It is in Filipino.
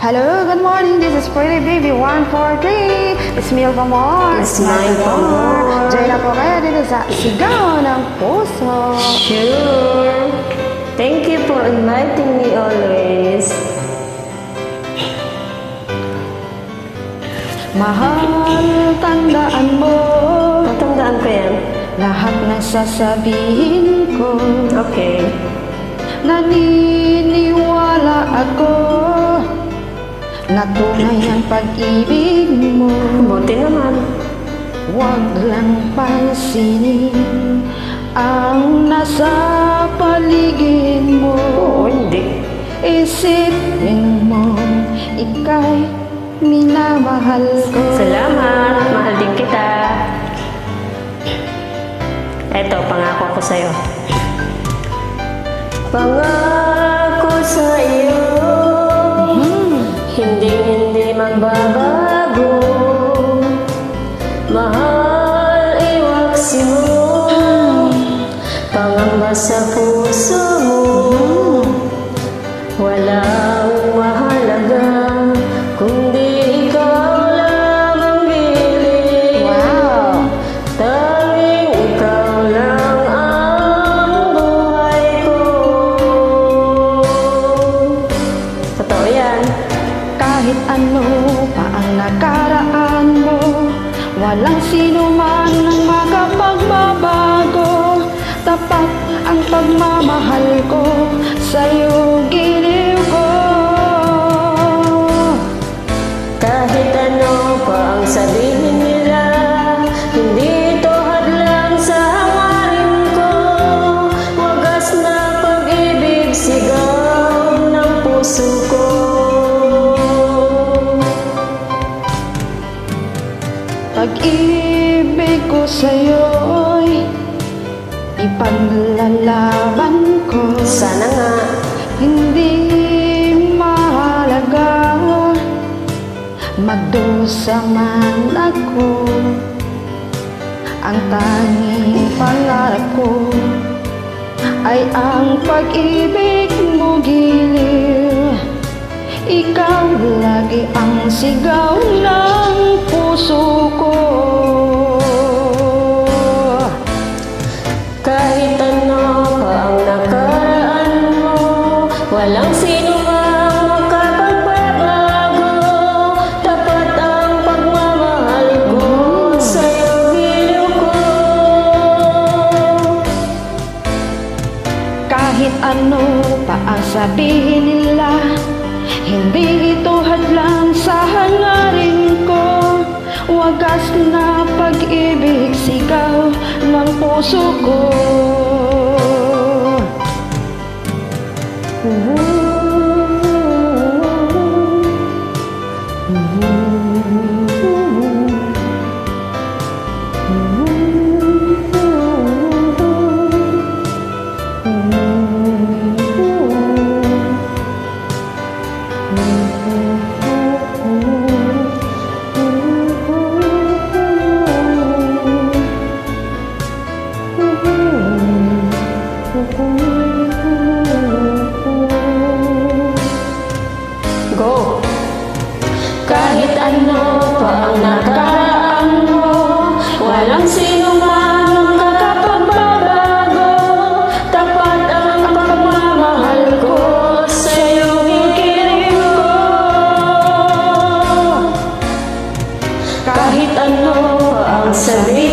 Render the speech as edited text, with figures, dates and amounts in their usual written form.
Hello, good morning. This is Pretty Baby 143. Smile pa more. Smile pa more. Join na po kayo dito sa Sigaw ng Puso. Sure. Thank you for inviting me always. Mahal, tandaan mo Tatandaan ko yan. lahat ng sasabihin ko. Okay. Naniniwala ako na tunay ang pag-ibig mo. Buti naman. Huwag lang pansinin ang nasa paligid mo. Oo, hindi. Isipin mo, ika'y minamahal ko. Salamat. Mahal din kita. Eto, pangako ko sa'yo. Pangako sa iyo, hindi magbabago. Mahal, iwaksi mo, pangamba sa puso mo. Walang mahalaga, kundi ikaw lang ang piling. Wow! Tanging ikaw lang ang buhay ko. Totoo yan. Kahit ano pa ang nakaraan mo, walang sino man ang makapagbabago. Tapat ang pagmamahal ko sa'yo, giliw ko. Kahit ano pa ang sabihin nila, hindi ito hadlang sa hangarin ko. Wagas na pag-ibig, sigaw ng puso ko. Pag-ibig ko sa'yo'y ipaglalaban ko. Sana nga. Hindi mahalaga magdusa man ako. Ang tanging pangarap ko ay ang pag-ibig mo, giliw. Ikaw lagi ang sigaw ng puso ko. Kahit ano pa ang nakaraan mo, walang sino mang makapagbabago. Tapat ang pagmamahal ko sa'yo, giliw ko. Kahit ano pa ang sabihin nila, hindi ito hadlang sa hangarin ko. Wagas na pag-ibig, sigaw ng puso ko. Go! Kahit ano pa ang nakaraan mo, walang sino man ang makapagbabago. Tapat ang pagmamahal ko sa'yo, giliw ko. Kahit ano pa ang sabihin